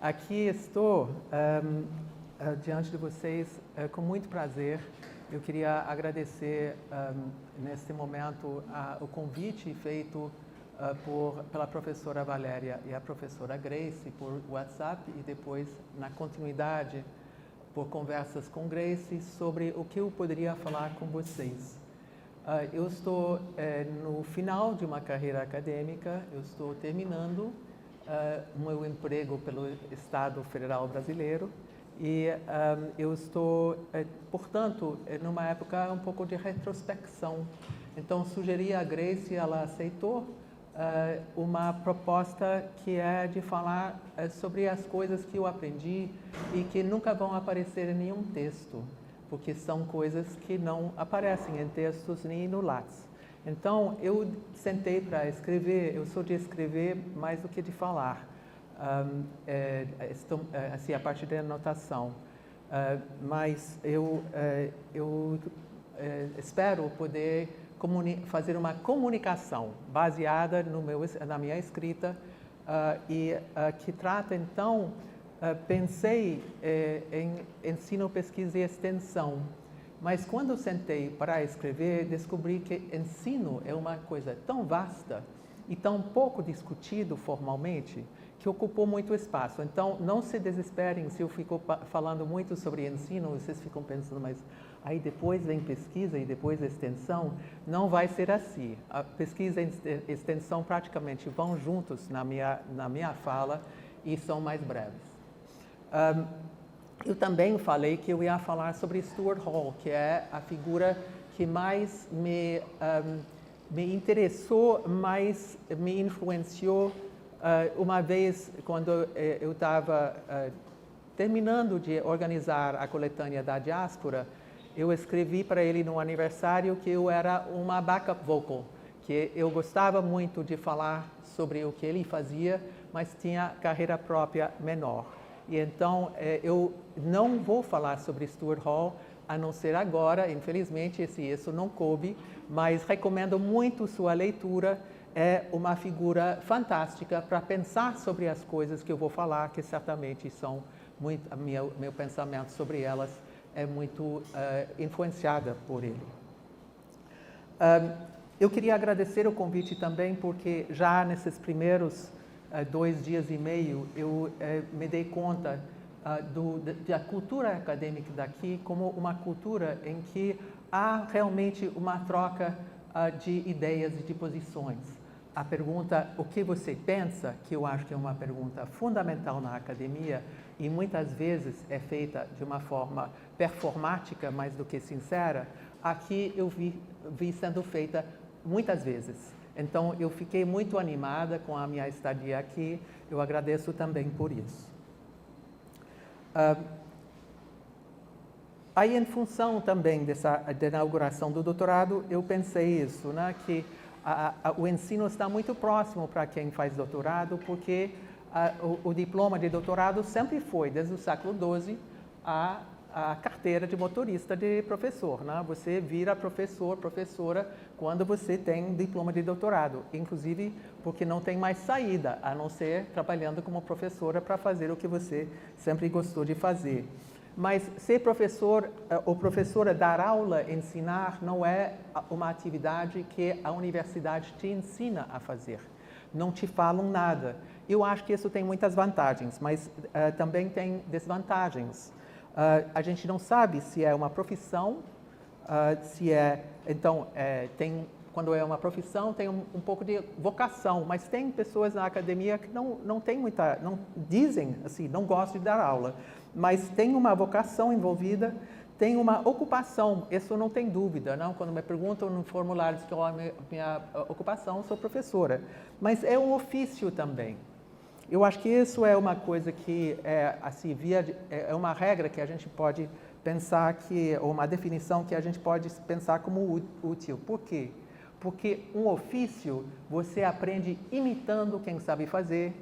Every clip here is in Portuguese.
Aqui estou diante de vocês com muito prazer. Eu queria agradecer neste momento o convite feito pela professora Valéria e a professora Grace por WhatsApp e depois, na continuidade, por conversas com Grace sobre o que eu poderia falar com vocês. Eu estou no final de uma carreira acadêmica, eu estou terminando o meu emprego pelo Estado Federal Brasileiro e eu estou, portanto, numa época um pouco de retrospecção. Então, sugeri a Grace, ela aceitou uma proposta que é de falar sobre as coisas que eu aprendi e que nunca vão aparecer em nenhum texto, porque são coisas que não aparecem em textos nem no Lattes. Então, eu sentei para escrever, eu sou de escrever mais do que de falar, assim, a partir da anotação. Mas eu espero poder fazer uma comunicação baseada na minha escrita que trata, então, pensei em ensino, pesquisa e extensão. Mas quando eu sentei para escrever, descobri que ensino é uma coisa tão vasta e tão pouco discutido formalmente que ocupou muito espaço. Então, não se desesperem se eu fico falando muito sobre ensino, vocês ficam pensando, mas aí depois vem pesquisa e depois extensão. Não vai ser assim. A pesquisa e extensão praticamente vão juntos na minha fala e são mais breves. Eu também falei que eu ia falar sobre Stuart Hall, que é a figura que mais me interessou, mais me influenciou. Uma vez, quando eu estava terminando de organizar a coletânea da diáspora, eu escrevi para ele no aniversário que eu era uma backup vocal, que eu gostava muito de falar sobre o que ele fazia, mas tinha carreira própria menor. E então, eu não vou falar sobre Stuart Hall, a não ser agora, infelizmente, isso não coube, mas recomendo muito sua leitura. É uma figura fantástica para pensar sobre as coisas que eu vou falar, que certamente são muito, meu pensamento sobre elas é muito influenciada por ele. Eu queria agradecer o convite também, porque já nesses primeiros 2 dias e meio, eu me dei conta da cultura acadêmica daqui como uma cultura em que há realmente uma troca de ideias e de posições. A pergunta, o que você pensa, que eu acho que é uma pergunta fundamental na academia e muitas vezes é feita de uma forma performática mais do que sincera, aqui eu vi sendo feita muitas vezes. Então, eu fiquei muito animada com a minha estadia aqui, eu agradeço também por isso. Aí, em função também da inauguração do doutorado, eu pensei isso, né, que o ensino está muito próximo para quem faz doutorado, porque o diploma de doutorado sempre foi, desde o século XII, a carteira de motorista de professor, né? Você vira professor, professora, quando você tem diploma de doutorado, inclusive porque não tem mais saída, a não ser trabalhando como professora para fazer o que você sempre gostou de fazer. Mas ser professor ou professora, dar aula, ensinar, não é uma atividade que a universidade te ensina a fazer. Não te falam nada. Eu acho que isso tem muitas vantagens, mas também tem desvantagens. A gente não sabe se é uma profissão, então, quando é uma profissão, tem um pouco de vocação, mas tem pessoas na academia que não dizem assim, não gostam de dar aula, mas tem uma vocação envolvida, tem uma ocupação, isso não tem dúvida, não? Quando me perguntam no formulário qual é a minha ocupação, sou professora, mas é um ofício também. Eu acho que isso é uma coisa que é uma regra que a gente pode pensar ou uma definição que a gente pode pensar como útil. Por quê? Porque um ofício você aprende imitando quem sabe fazer,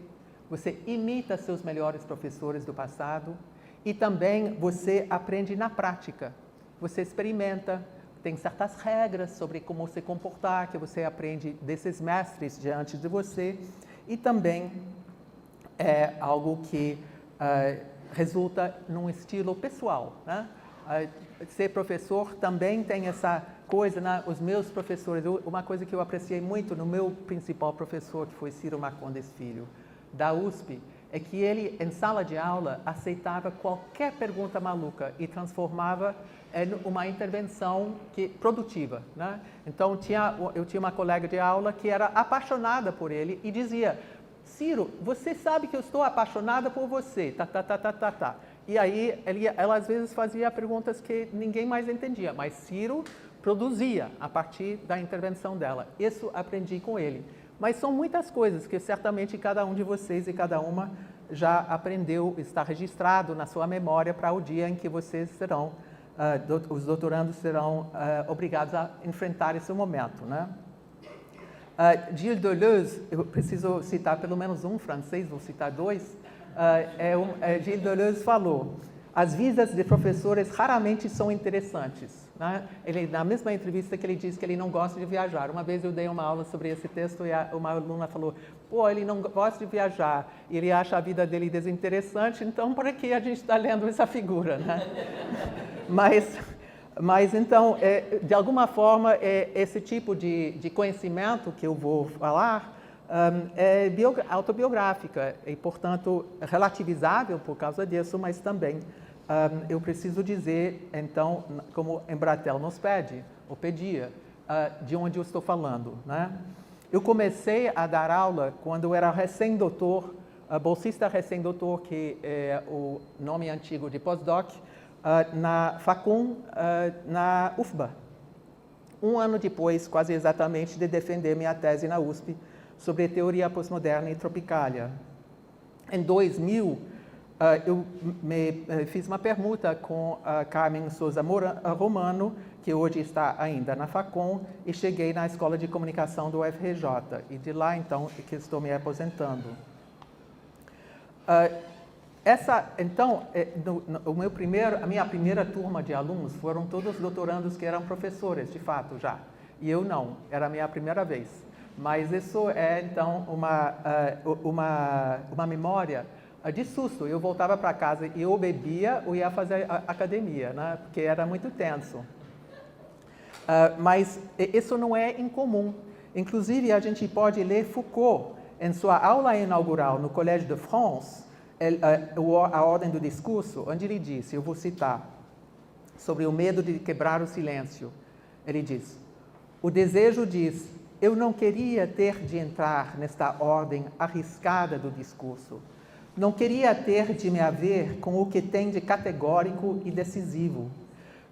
você imita seus melhores professores do passado e também você aprende na prática. Você experimenta, tem certas regras sobre como se comportar que você aprende desses mestres diante de você e também é algo que resulta num estilo pessoal, né? Ser professor também tem essa coisa, né? Os meus professores, uma coisa que eu apreciei muito no meu principal professor, que foi Ciro Marcondes Filho, da USP, é que ele, em sala de aula, aceitava qualquer pergunta maluca e transformava em uma intervenção produtiva, né? Então, eu tinha uma colega de aula que era apaixonada por ele e dizia: Ciro, você sabe que eu estou apaixonada por você, tá. E aí, ela às vezes fazia perguntas que ninguém mais entendia, mas Ciro produzia a partir da intervenção dela. Isso aprendi com ele. Mas são muitas coisas que certamente cada um de vocês e cada uma já aprendeu, está registrado na sua memória para o dia em que vocês serão, os doutorandos serão obrigados a enfrentar esse momento, né? Gilles Deleuze, eu preciso citar pelo menos um francês, vou citar dois. Gilles Deleuze falou: as vidas de professores raramente são interessantes, né? Na mesma entrevista que ele disse que ele não gosta de viajar. Uma vez eu dei uma aula sobre esse texto e uma aluna falou: pô, ele não gosta de viajar e ele acha a vida dele desinteressante, então por que a gente está lendo essa figura, né? Mas então, de alguma forma, esse tipo de conhecimento que eu vou falar é autobiográfica e, portanto, relativizável por causa disso, mas também eu preciso dizer, então, como Embratel nos pede, ou pedia, de onde eu estou falando, né? Eu comecei a dar aula quando eu era recém-doutor, bolsista recém-doutor, que é o nome antigo de pós-doc, na Facum, na UFBA. Um ano depois, quase exatamente, de defender minha tese na USP sobre teoria pós-moderna e Tropicália. Em 2000, eu fiz uma permuta com Carmen Souza Romano, que hoje está ainda na Facum, e cheguei na Escola de Comunicação do UFRJ. E de lá, então, é que estou me aposentando. Então, a minha primeira turma de alunos foram todos doutorandos que eram professores, de fato, já. E eu não, era a minha primeira vez. Mas isso é, então, uma memória de susto. Eu voltava para casa e eu bebia ou ia fazer academia, né? Porque era muito tenso. Mas isso não é incomum. Inclusive, a gente pode ler Foucault em sua aula inaugural no Collège de France, a ordem do discurso, onde ele disse, eu vou citar, sobre o medo de quebrar o silêncio. Ele diz: o desejo diz, eu não queria ter de entrar nesta ordem arriscada do discurso. Não queria ter de me haver com o que tem de categórico e decisivo.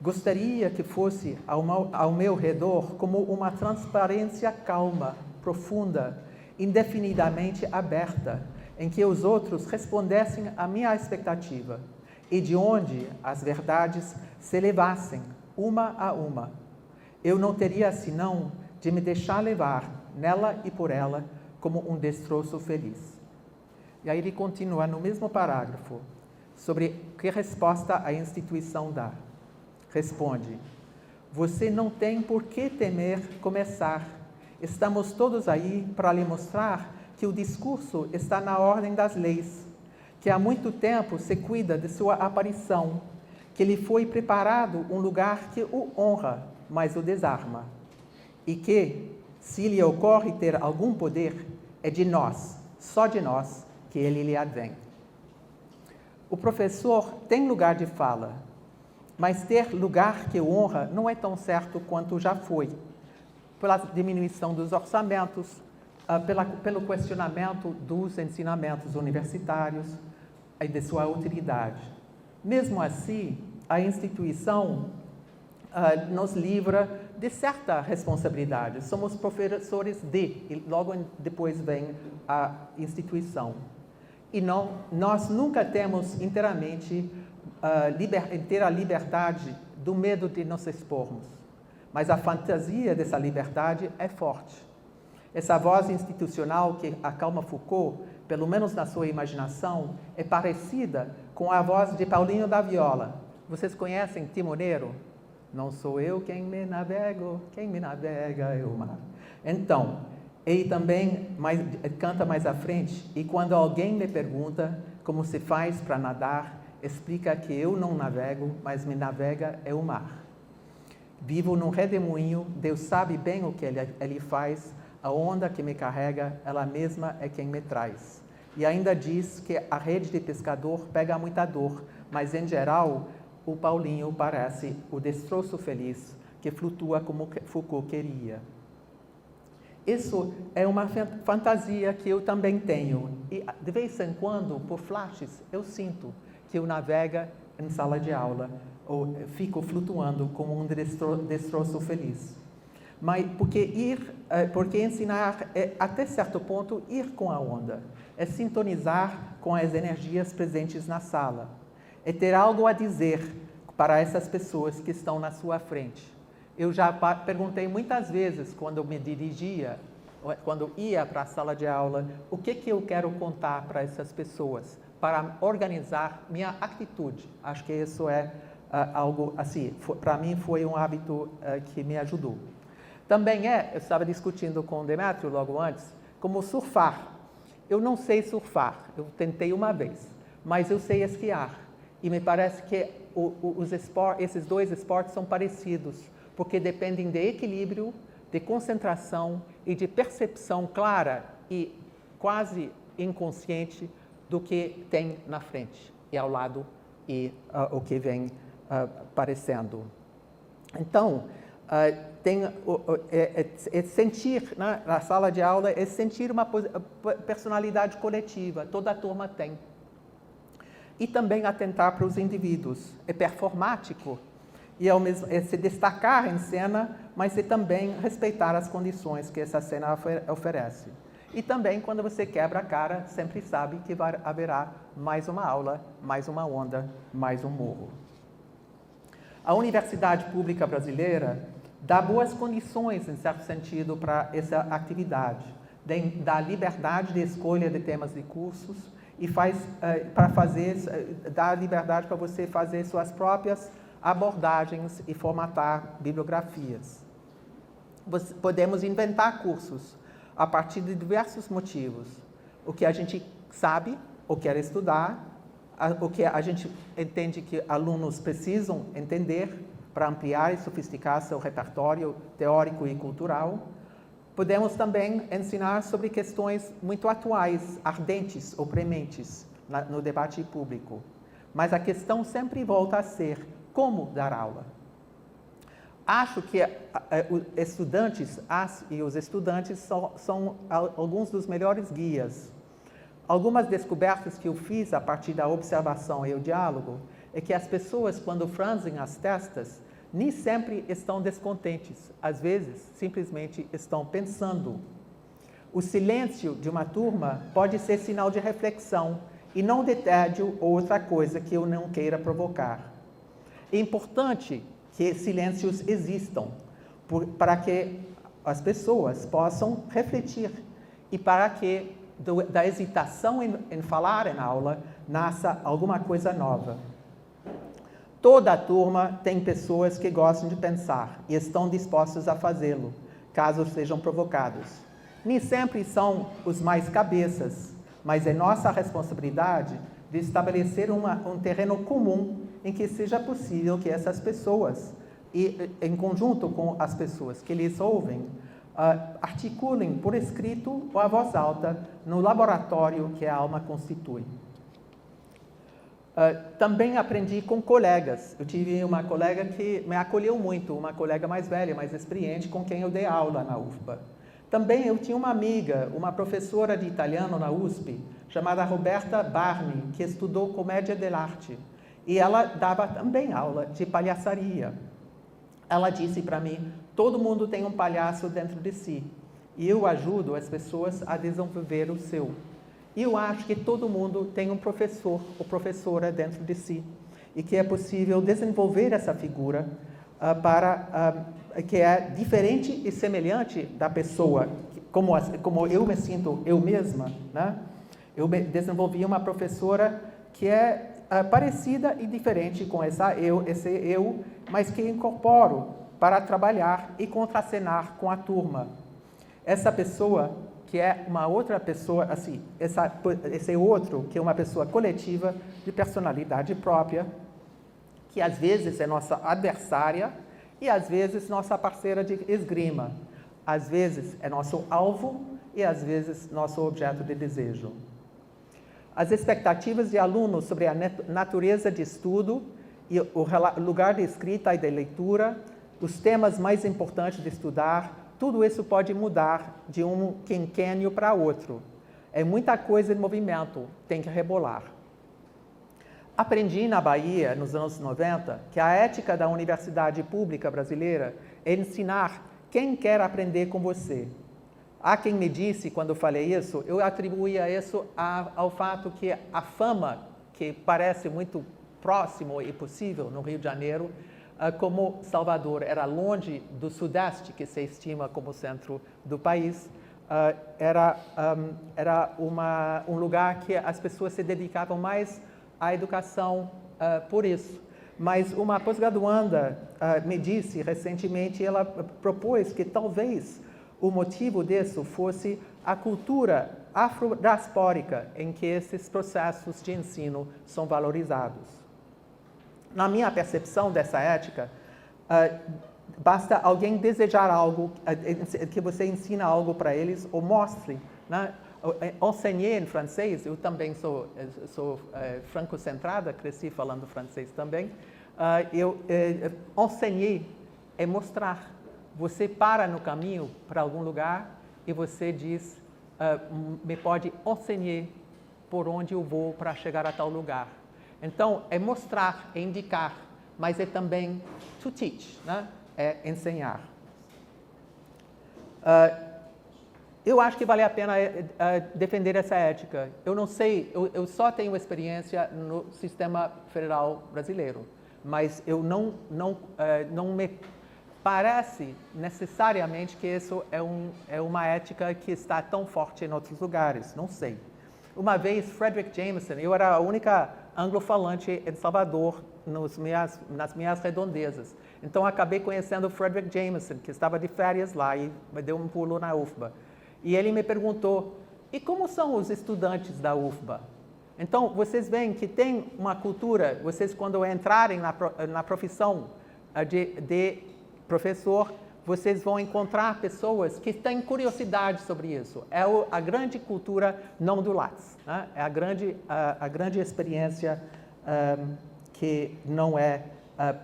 Gostaria que fosse ao meu redor como uma transparência calma, profunda, indefinidamente aberta, em que os outros respondessem à minha expectativa e de onde as verdades se levassem, uma a uma. Eu não teria senão de me deixar levar, nela e por ela, como um destroço feliz. E aí ele continua no mesmo parágrafo, sobre que resposta a instituição dá. Responde: você não tem por que temer começar. Estamos todos aí para lhe mostrar que o discurso está na ordem das leis, que há muito tempo se cuida de sua aparição, que lhe foi preparado um lugar que o honra, mas o desarma, e que, se lhe ocorre ter algum poder, é de nós, só de nós, que ele lhe advém. O professor tem lugar de fala, mas ter lugar que o honra não é tão certo quanto já foi, pela diminuição dos orçamentos, pelo questionamento dos ensinamentos universitários e de sua utilidade. Mesmo assim, a instituição nos livra de certa responsabilidade. Somos professores e logo depois vem a instituição. E nós nunca temos inteiramente inteira liberdade do medo de nos expormos. Mas a fantasia dessa liberdade é forte. Essa voz institucional que acalma Foucault, pelo menos na sua imaginação, é parecida com a voz de Paulinho da Viola. Vocês conhecem Timoneiro? Não sou eu quem me navega é o mar. Então, Ele também canta mais à frente, e quando alguém me pergunta como se faz para nadar, explica que eu não navego, mas me navega é o mar. Vivo num redemoinho, Deus sabe bem o que ele faz, a onda que me carrega, ela mesma é quem me traz. E ainda diz que a rede de pescador pega muita dor, mas em geral, o Paulinho parece o destroço feliz que flutua como Foucault queria. Isso é uma fantasia que eu também tenho. E de vez em quando, por flashes, eu sinto que eu navego em sala de aula ou fico flutuando como um destroço feliz. Mas porque ensinar é, até certo ponto, ir com a onda. É sintonizar com as energias presentes na sala. É ter algo a dizer para essas pessoas que estão na sua frente. Eu já perguntei muitas vezes, quando me dirigia, quando ia para a sala de aula, o que eu quero contar para essas pessoas, para organizar minha atitude. Acho que isso é algo assim, para mim foi um hábito que me ajudou. Também eu estava discutindo com o Demétrio logo antes, como surfar. Eu não sei surfar, eu tentei uma vez, mas eu sei esquiar. E me parece que esses dois esportes são parecidos, porque dependem de equilíbrio, de concentração e de percepção clara e quase inconsciente do que tem na frente e ao lado e o que vem aparecendo. Então, sentir, né, na sala de aula, é sentir uma personalidade coletiva, toda a turma tem. E também atentar para os indivíduos. É performático, e é se destacar em cena, mas é também respeitar as condições que essa cena oferece. E também, quando você quebra a cara, sempre sabe que haverá mais uma aula, mais uma onda, mais um morro. A Universidade Pública Brasileira dá boas condições, em certo sentido, para essa atividade. Dá liberdade de escolha de temas de cursos e dá liberdade para você fazer suas próprias abordagens e formatar bibliografias. Podemos inventar cursos a partir de diversos motivos. O que a gente sabe ou quer estudar, o que a gente entende que alunos precisam entender para ampliar e sofisticar seu repertório teórico e cultural. Podemos também ensinar sobre questões muito atuais, ardentes ou prementes no debate público. Mas a questão sempre volta a ser como dar aula. Acho que os estudantes são alguns dos melhores guias. Algumas descobertas que eu fiz a partir da observação e o diálogo é que as pessoas, quando franzem as testas, nem sempre estão descontentes. Às vezes, simplesmente estão pensando. O silêncio de uma turma pode ser sinal de reflexão e não de tédio ou outra coisa que eu não queira provocar. É importante que silêncios existam para que as pessoas possam refletir e para que da hesitação em falar em aula nasça alguma coisa nova. Toda a turma tem pessoas que gostam de pensar e estão dispostos a fazê-lo, caso sejam provocados. Nem sempre são os mais cabeças, mas é nossa responsabilidade de estabelecer um terreno comum em que seja possível que essas pessoas, e em conjunto com as pessoas que lhes ouvem, articulem por escrito ou à voz alta no laboratório que a alma constitui. Também aprendi com colegas. Eu tive uma colega que me acolheu muito, uma colega mais velha, mais experiente, com quem eu dei aula na UFBA. Também eu tinha uma amiga, uma professora de italiano na USP, chamada Roberta Barni, que estudou comédia dell'arte. E ela dava também aula de palhaçaria. Ela disse para mim, todo mundo tem um palhaço dentro de si. E eu ajudo as pessoas a desenvolver o seu. E eu acho que todo mundo tem um professor ou professora dentro de si. E que é possível desenvolver essa figura que é diferente e semelhante da pessoa. Como eu me sinto eu mesma, né? Eu desenvolvi uma professora que é parecida e diferente com esse eu, mas que incorporo para trabalhar e contracenar com a turma. Essa pessoa que é uma outra pessoa, assim, esse outro que é uma pessoa coletiva de personalidade própria, que às vezes é nossa adversária e às vezes nossa parceira de esgrima. Às vezes é nosso alvo e às vezes nosso objeto de desejo. As expectativas de alunos sobre a natureza de estudo e o lugar de escrita e de leitura, os temas mais importantes de estudar, tudo isso pode mudar de um quinquênio para outro. É muita coisa em movimento, tem que rebolar. Aprendi na Bahia, nos anos 90, que a ética da universidade pública brasileira é ensinar quem quer aprender com você. Há quem me disse, quando eu falei isso, eu atribuía isso ao fato que a fama, que parece muito próximo e possível no Rio de Janeiro, como Salvador era longe do Sudeste, que se estima como centro do país, era um lugar que as pessoas se dedicavam mais à educação por isso. Mas uma pós-graduanda me disse recentemente, ela propôs que talvez o motivo disso fosse a cultura afrodiaspórica em que esses processos de ensino são valorizados. Na minha percepção dessa ética, basta alguém desejar algo, que você ensina algo para eles, ou mostre. Né? Enseigner em francês, eu também sou franco-centrada, cresci falando francês também. Enseigner é mostrar. Você para no caminho para algum lugar e você diz, me pode ensinar por onde eu vou para chegar a tal lugar. Então, é mostrar, é indicar, mas é também to teach, né? É ensinar. Eu acho que vale a pena defender essa ética. Eu não sei, eu só tenho experiência no sistema federal brasileiro, mas eu não me parece necessariamente que isso é uma ética que está tão forte em outros lugares, não sei. Uma vez, Frederick Jameson, eu era a única anglofalante em Salvador nas minhas redondezas. Então, acabei conhecendo Frederick Jameson, que estava de férias lá e me deu um pulo na UFBA. E ele me perguntou, e como são os estudantes da UFBA? Então, vocês veem que tem uma cultura, vocês quando entrarem na profissão de professor, vocês vão encontrar pessoas que têm curiosidade sobre isso. É a grande cultura não do Lattes, né? É a grande experiência que não é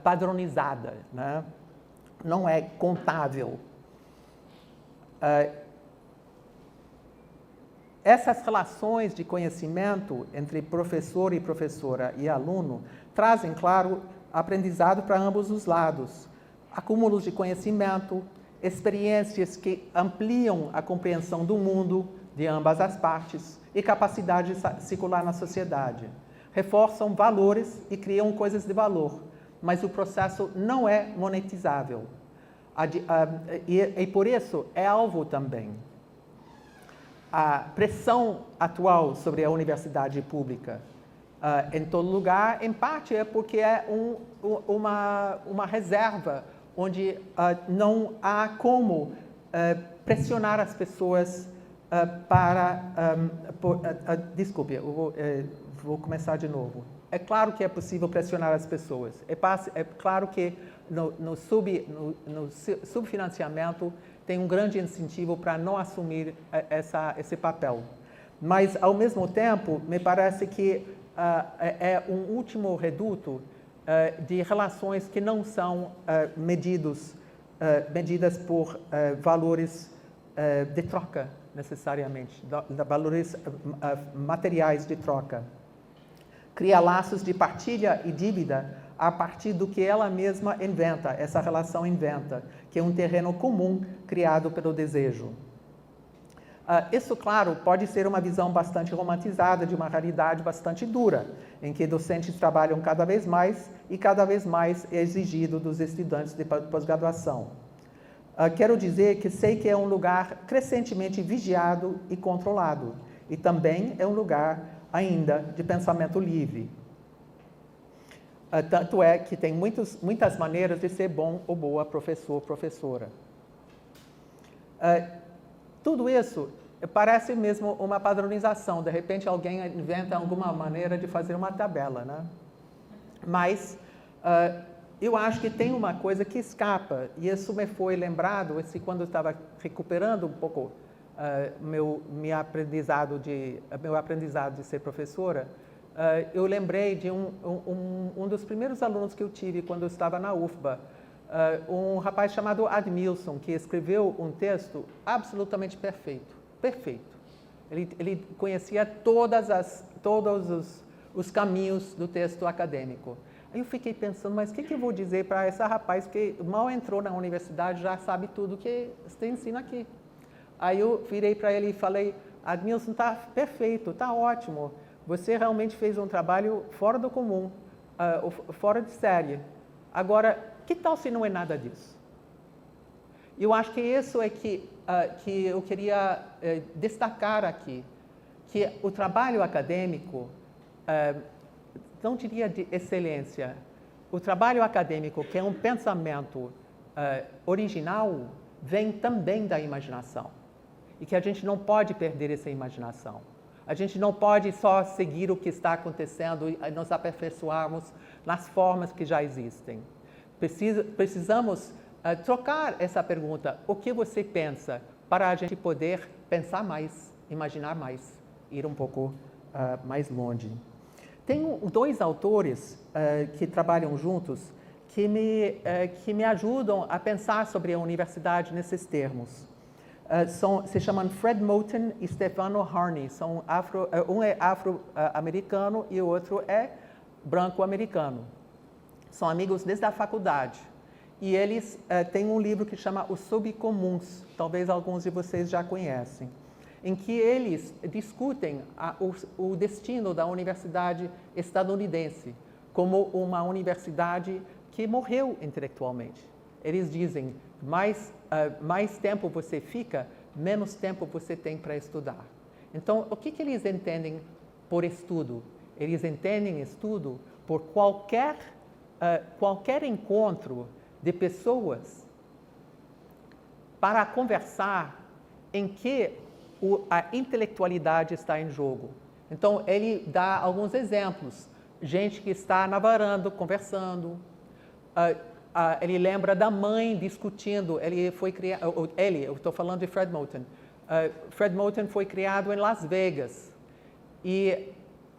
padronizada, né? Não é contável. Essas relações de conhecimento entre professor e professora e aluno trazem, claro, aprendizado para ambos os lados. Acúmulos de conhecimento, experiências que ampliam a compreensão do mundo de ambas as partes e capacidade de circular na sociedade. Reforçam valores e criam coisas de valor, mas o processo não é monetizável. E por isso é alvo também. A pressão atual sobre a universidade pública em todo lugar, em parte é porque é uma reserva onde não há como pressionar as pessoas para... desculpe, eu vou começar de novo. É claro que é possível pressionar as pessoas. É claro que no subfinanciamento tem um grande incentivo para não assumir esse papel. Mas, ao mesmo tempo, me parece que é um último reduto de relações que não são medidas por valores de troca, necessariamente, valores materiais de troca. Cria laços de partilha e dívida a partir do que ela mesma inventa, essa relação inventa, que é um terreno comum criado pelo desejo. Isso, claro, pode ser uma visão bastante romantizada de uma realidade bastante dura, em que docentes trabalham cada vez mais e cada vez mais é exigido dos estudantes de pós-graduação. Quero dizer que sei que é um lugar crescentemente vigiado e controlado, e também é um lugar ainda de pensamento livre. Tanto é que tem muitas maneiras de ser bom ou boa professor, professora. tudo isso parece mesmo uma padronização. De repente, alguém inventa alguma maneira de fazer uma tabela, né? Mas eu acho que tem uma coisa que escapa, e isso me foi lembrado quando eu estava recuperando um pouco meu aprendizado de ser professora. Eu lembrei de um dos primeiros alunos que eu tive quando eu estava na UFBA, um rapaz chamado Admilson, que escreveu um texto absolutamente perfeito. Ele conhecia todos os caminhos do texto acadêmico. Aí eu fiquei pensando, mas o que eu vou dizer para esse rapaz que mal entrou na universidade, já sabe tudo que se ensina aqui? Aí eu virei para ele e falei, Admilson, está perfeito, está ótimo. Você realmente fez um trabalho fora do comum, fora de série. Agora, que tal se não é nada disso? Eu acho que isso é que eu queria destacar aqui, que o trabalho acadêmico, não diria de excelência, o trabalho acadêmico, que é um pensamento original, vem também da imaginação. E que a gente não pode perder essa imaginação. A gente não pode só seguir o que está acontecendo e nos aperfeiçoarmos nas formas que já existem. Precisamos trocar essa pergunta, o que você pensa, para a gente poder pensar mais, imaginar mais, ir um pouco mais longe. Tenho dois autores que trabalham juntos que me ajudam a pensar sobre a universidade nesses termos. Se chamam Fred Moten e Stefano Harney. Um é afro-americano e o outro é branco-americano. São amigos desde a faculdade. E eles têm um livro que chama Os Subcomuns, talvez alguns de vocês já conhecem, em que eles discutem o destino da universidade estadunidense como uma universidade que morreu intelectualmente. Eles dizem, mais tempo você fica, menos tempo você tem para estudar. Então, o que eles entendem por estudo? Eles entendem estudo por qualquer encontro de pessoas para conversar em que a intelectualidade está em jogo. Então, ele dá alguns exemplos. Gente que está na varanda conversando. Ele lembra da mãe discutindo. Eu estou falando de Fred Moten. Fred Moten foi criado em Las Vegas. E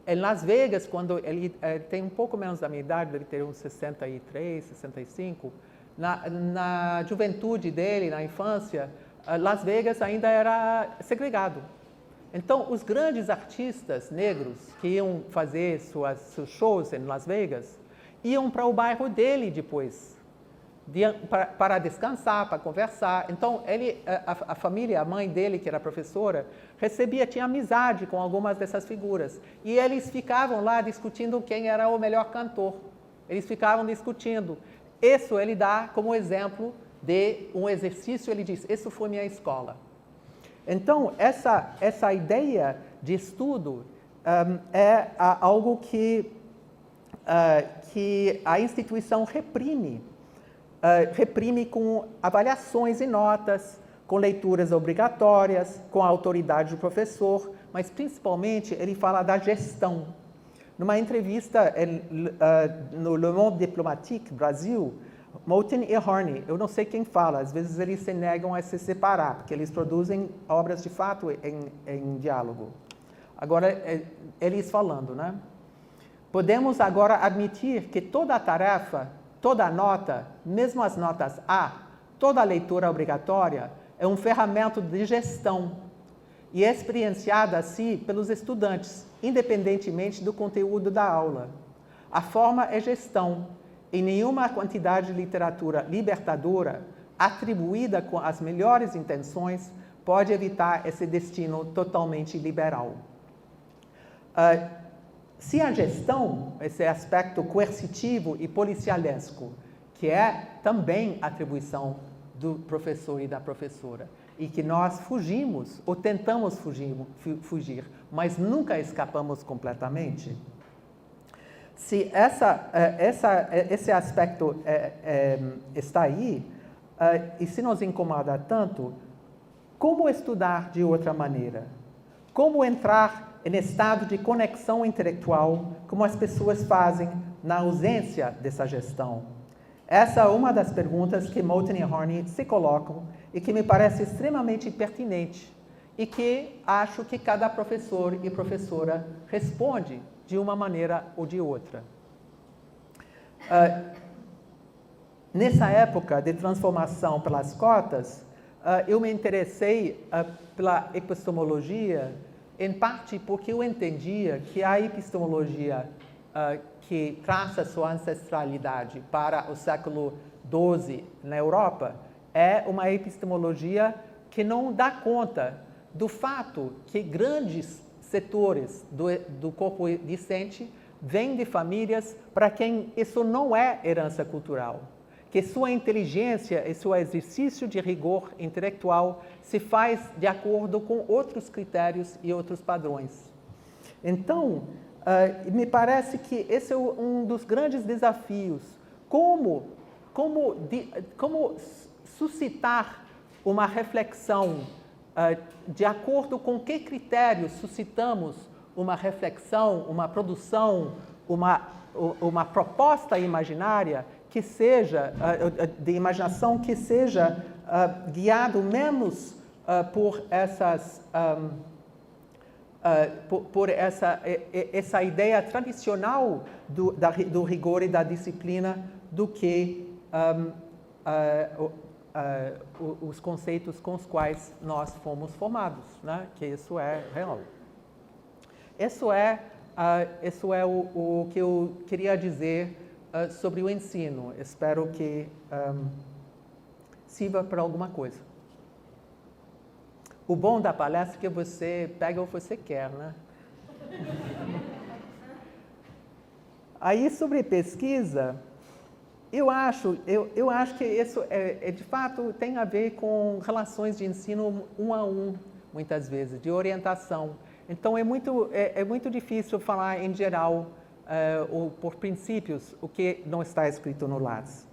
em Las Vegas, quando ele tem um pouco menos da minha idade, ele tem uns 63, 65, na juventude dele, na infância, Las Vegas ainda era segregado. Então, os grandes artistas negros que iam fazer seus shows em Las Vegas, iam para o bairro dele depois, para descansar, para conversar. Então, a família, a mãe dele, que era professora, tinha amizade com algumas dessas figuras. E eles ficavam lá discutindo quem era o melhor cantor. Eles ficavam discutindo. Isso ele dá como exemplo de um exercício, ele diz, isso foi minha escola. Então, essa ideia de estudo é algo que a instituição reprime com avaliações e notas, com leituras obrigatórias, com a autoridade do professor, mas principalmente ele fala da gestão. Numa entrevista no Le Monde Diplomatique, Brasil, Moten e Harney, eu não sei quem fala, às vezes eles se negam a se separar, porque eles produzem obras de fato em diálogo. Agora, eles falando, né? Podemos agora admitir que toda a tarefa, toda a nota, mesmo as notas A, toda a leitura obrigatória, é um ferramenta de gestão e é experienciada assim pelos estudantes, independentemente do conteúdo da aula. A forma é gestão, e nenhuma quantidade de literatura libertadora, atribuída com as melhores intenções, pode evitar esse destino totalmente liberal. Se a gestão, esse aspecto coercitivo e policialesco, que é também atribuição do professor e da professora, e que nós fugimos, ou tentamos fugir, mas nunca escapamos completamente, se esse aspecto está aí, e se nos incomoda tanto, Como estudar de outra maneira? Como entrar em estado de conexão intelectual, como as pessoas fazem na ausência dessa gestão? Essa é uma das perguntas que Moten e Horney se colocam e que me parece extremamente pertinente e que acho que cada professor e professora responde de uma maneira ou de outra. Nessa época de transformação pelas cotas, eu me interessei pela epistemologia, em parte porque eu entendia que a epistemologia que traça sua ancestralidade para o século XII na Europa é uma epistemologia que não dá conta do fato que grandes setores do corpo discente vêm de famílias para quem isso não é herança cultural, que sua inteligência e seu exercício de rigor intelectual se faz de acordo com outros critérios e outros padrões. Então, me parece que esse é um dos grandes desafios. Como suscitar uma reflexão de acordo com que critérios suscitamos uma reflexão, uma produção, uma proposta imaginária que seja, de imaginação que seja guiado menos por essas... por essa ideia tradicional do rigor e da disciplina do que os conceitos com os quais nós fomos formados, né? Que isso é real. Isso é o que eu queria dizer sobre o ensino. Espero que sirva para alguma coisa. O bom da palestra é que você pega o que você quer, né? Aí, sobre pesquisa, eu acho que isso, de fato, tem a ver com relações de ensino um a um, muitas vezes, de orientação. Então, é muito difícil falar em geral, ou por princípios, o que não está escrito no Lattes.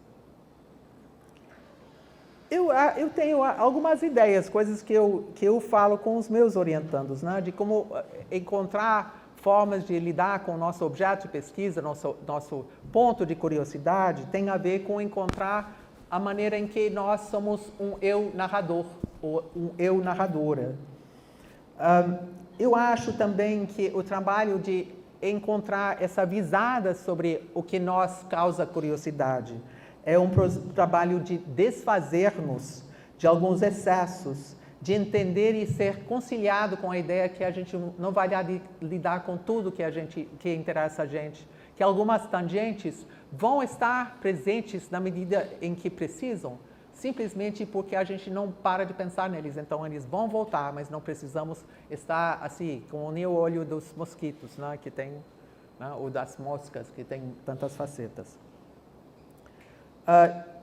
Eu tenho algumas ideias, coisas que eu falo com os meus orientandos, né? De como encontrar formas de lidar com o nosso objeto de pesquisa, nosso ponto de curiosidade, tem a ver com encontrar a maneira em que nós somos um eu narrador, ou um eu narradora. Eu acho também que o trabalho de encontrar essa visada sobre o que nos causa curiosidade é um trabalho de desfazer-nos de alguns excessos, de entender e ser conciliado com a ideia que a gente não vai lidar com tudo que interessa a gente, que algumas tangentes vão estar presentes na medida em que precisam, simplesmente porque a gente não para de pensar neles. Então, eles vão voltar, mas não precisamos estar assim, com o olho dos mosquitos, né, que tem, né, ou das moscas, que tem tantas facetas.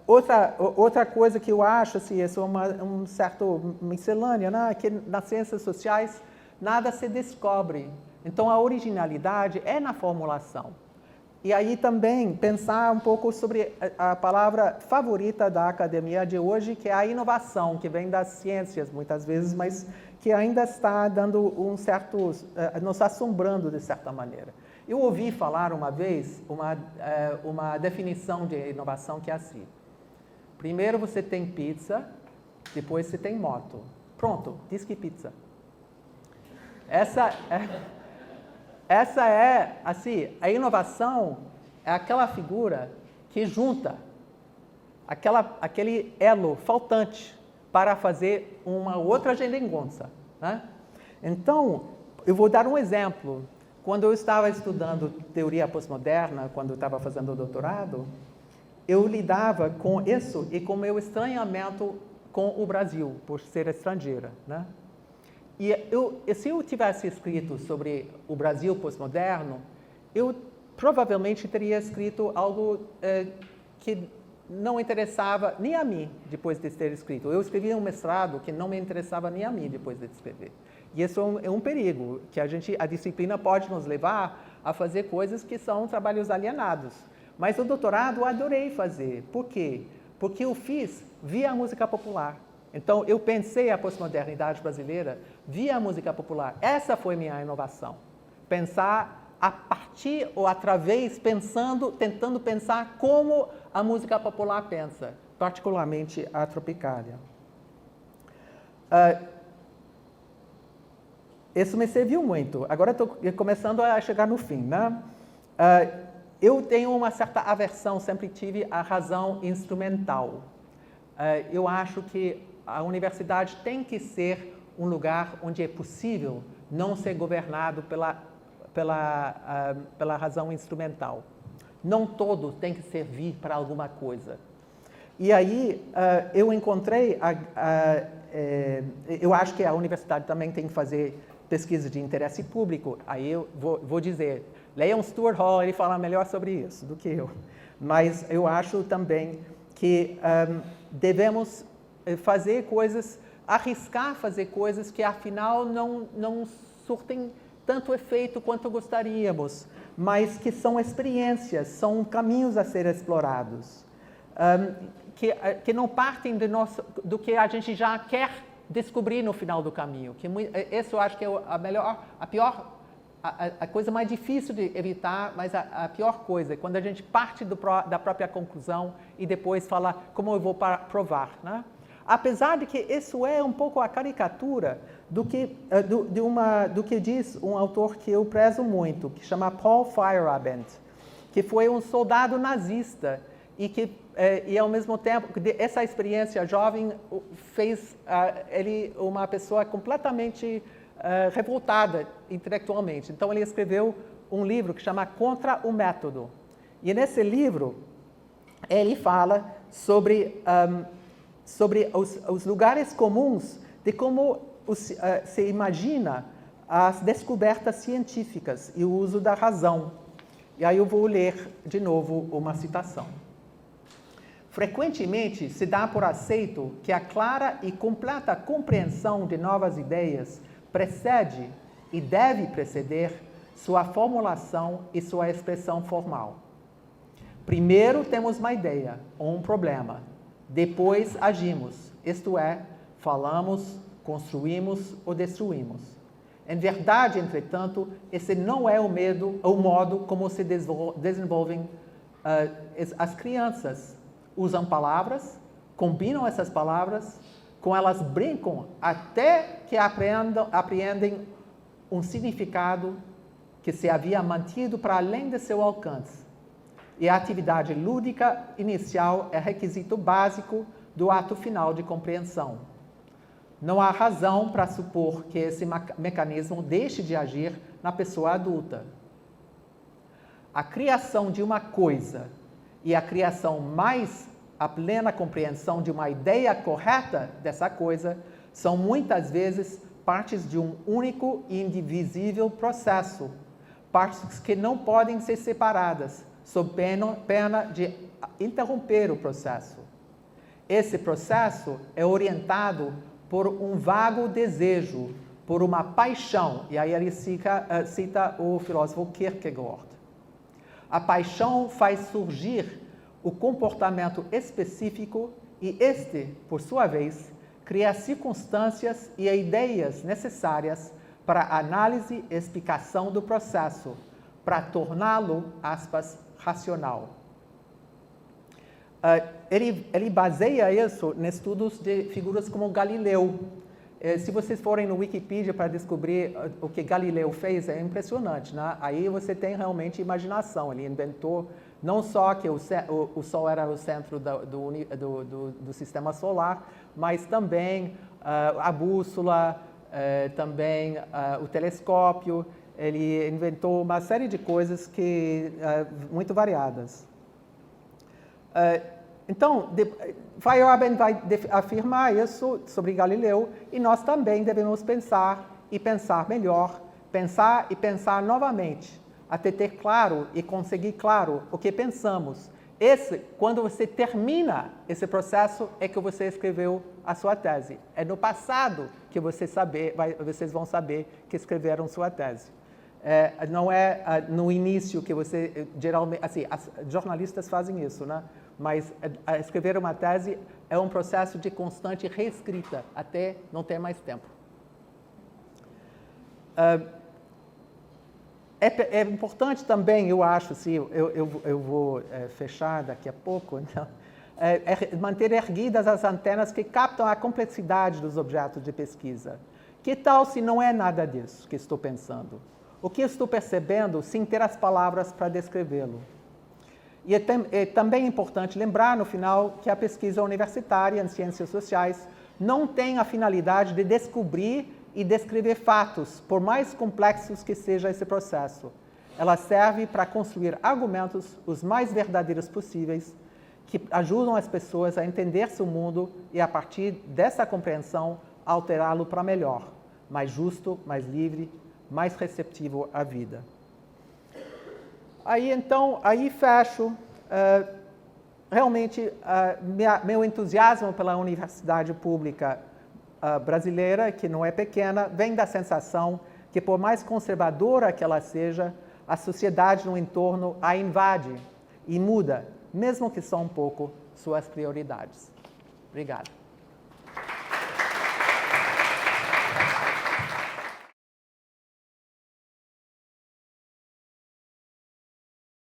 Outra coisa que eu acho, assim, isso é um certo miscelânea, né? Que nas ciências sociais nada se descobre. Então, a originalidade é na formulação. E aí também pensar um pouco sobre a palavra favorita da academia de hoje, que é a inovação, que vem das ciências muitas vezes, mas que ainda está dando nos assombrando de certa maneira. Eu ouvi falar uma vez uma definição de inovação que é assim. Primeiro você tem pizza, depois você tem moto. Pronto, diz que pizza. Essa é, assim, a inovação é aquela figura que junta aquele elo faltante para fazer uma outra geringonça, né? Então, eu vou dar um exemplo. Quando eu estava estudando teoria pós-moderna, quando eu estava fazendo o doutorado, eu lidava com isso e com o meu estranhamento com o Brasil, por ser estrangeira, né? E se eu tivesse escrito sobre o Brasil pós-moderno, eu provavelmente teria escrito algo que não interessava nem a mim depois de ter escrito. Eu escrevi um mestrado que não me interessava nem a mim depois de escrever. E isso é um perigo, que a disciplina pode nos levar a fazer coisas que são trabalhos alienados. Mas o doutorado eu adorei fazer. Por quê? Porque eu fiz via música popular. Então, eu pensei a pós-modernidade brasileira via música popular. Essa foi minha inovação. Pensar a partir ou através, tentando pensar como a música popular pensa, particularmente a Tropicália. Isso me serviu muito. Agora estou começando a chegar no fim, né? Eu tenho uma certa aversão, sempre tive, à razão instrumental. Eu acho que a universidade tem que ser um lugar onde é possível não ser governado pela razão instrumental. Não todo tem que servir para alguma coisa. E aí eu encontrei, eu acho que a universidade também tem que fazer pesquisa de interesse público. Aí eu vou dizer, leiam Stuart Hall, ele fala melhor sobre isso do que eu. Mas eu acho também que devemos fazer coisas, arriscar fazer coisas que afinal não surtem tanto efeito quanto gostaríamos, mas que são experiências, são caminhos a ser explorados, que não partem do que a gente já quer descobrir no final do caminho. Isso eu acho que é a coisa mais difícil de evitar, mas a pior coisa é quando a gente parte da própria conclusão e depois fala como eu vou provar, né? Apesar de que isso é um pouco a caricatura do que diz um autor que eu prezo muito, que chama Paul Feyerabend, que foi um soldado nazista e ao mesmo tempo, essa experiência jovem fez ele uma pessoa completamente revoltada intelectualmente. Então, ele escreveu um livro que chama Contra o Método. E nesse livro, ele fala sobre os lugares comuns de como se imagina as descobertas científicas e o uso da razão. E aí eu vou ler de novo uma citação. Frequentemente se dá por aceito que a clara e completa compreensão de novas ideias precede e deve preceder sua formulação e sua expressão formal. Primeiro temos uma ideia ou um problema, depois agimos, isto é, falamos, construímos ou destruímos. Em verdade, entretanto, esse não é o modo como se desenvolvem as crianças. Usam palavras, combinam essas palavras, com elas brincam até que apreendem um significado que se havia mantido para além de seu alcance. E a atividade lúdica inicial é requisito básico do ato final de compreensão. Não há razão para supor que esse mecanismo deixe de agir na pessoa adulta. A criação de uma coisa e a criação mais a plena compreensão de uma ideia correta dessa coisa são muitas vezes partes de um único e indivisível processo, partes que não podem ser separadas, sob pena de interromper o processo. Esse processo é orientado por um vago desejo, por uma paixão, e aí ele cita o filósofo Kierkegaard. A paixão faz surgir o comportamento específico e este, por sua vez, cria circunstâncias e ideias necessárias para a análise e explicação do processo, para torná-lo, aspas, racional. Ele baseia isso em estudos de figuras como Galileu. Se vocês forem no Wikipedia para descobrir o que Galileu fez, é impressionante, né? Aí você tem realmente imaginação. Ele inventou não só que o Sol era o centro do sistema solar, mas também a bússola, também o telescópio. Ele inventou uma série de coisas muito variadas. Então, Feyerabend vai afirmar isso sobre Galileu e nós também devemos pensar e pensar melhor, pensar e pensar novamente, até ter claro e conseguir claro o que pensamos. Quando você termina esse processo, é que você escreveu a sua tese. É no passado que vocês vão saber que escreveram sua tese. Não é no início que você, geralmente, assim, jornalistas fazem isso, né? mas escrever uma tese é um processo de constante reescrita, até não ter mais tempo. É importante também, eu acho, assim, eu vou fechar daqui a pouco, então, manter erguidas as antenas que captam a complexidade dos objetos de pesquisa. Que tal se não é nada disso que estou pensando? O que estou percebendo sem ter as palavras para descrevê-lo? E é também importante lembrar, no final, que a pesquisa universitária em ciências sociais não tem a finalidade de descobrir e descrever fatos, por mais complexos que seja esse processo. Ela serve para construir argumentos os mais verdadeiros possíveis, que ajudam as pessoas a entender seu mundo e, a partir dessa compreensão, alterá-lo para melhor, mais justo, mais livre, mais receptivo à vida. Aí fecho. Realmente, meu entusiasmo pela universidade pública brasileira, que não é pequena, vem da sensação que, por mais conservadora que ela seja, a sociedade no entorno a invade e muda, mesmo que só um pouco, suas prioridades. Obrigado.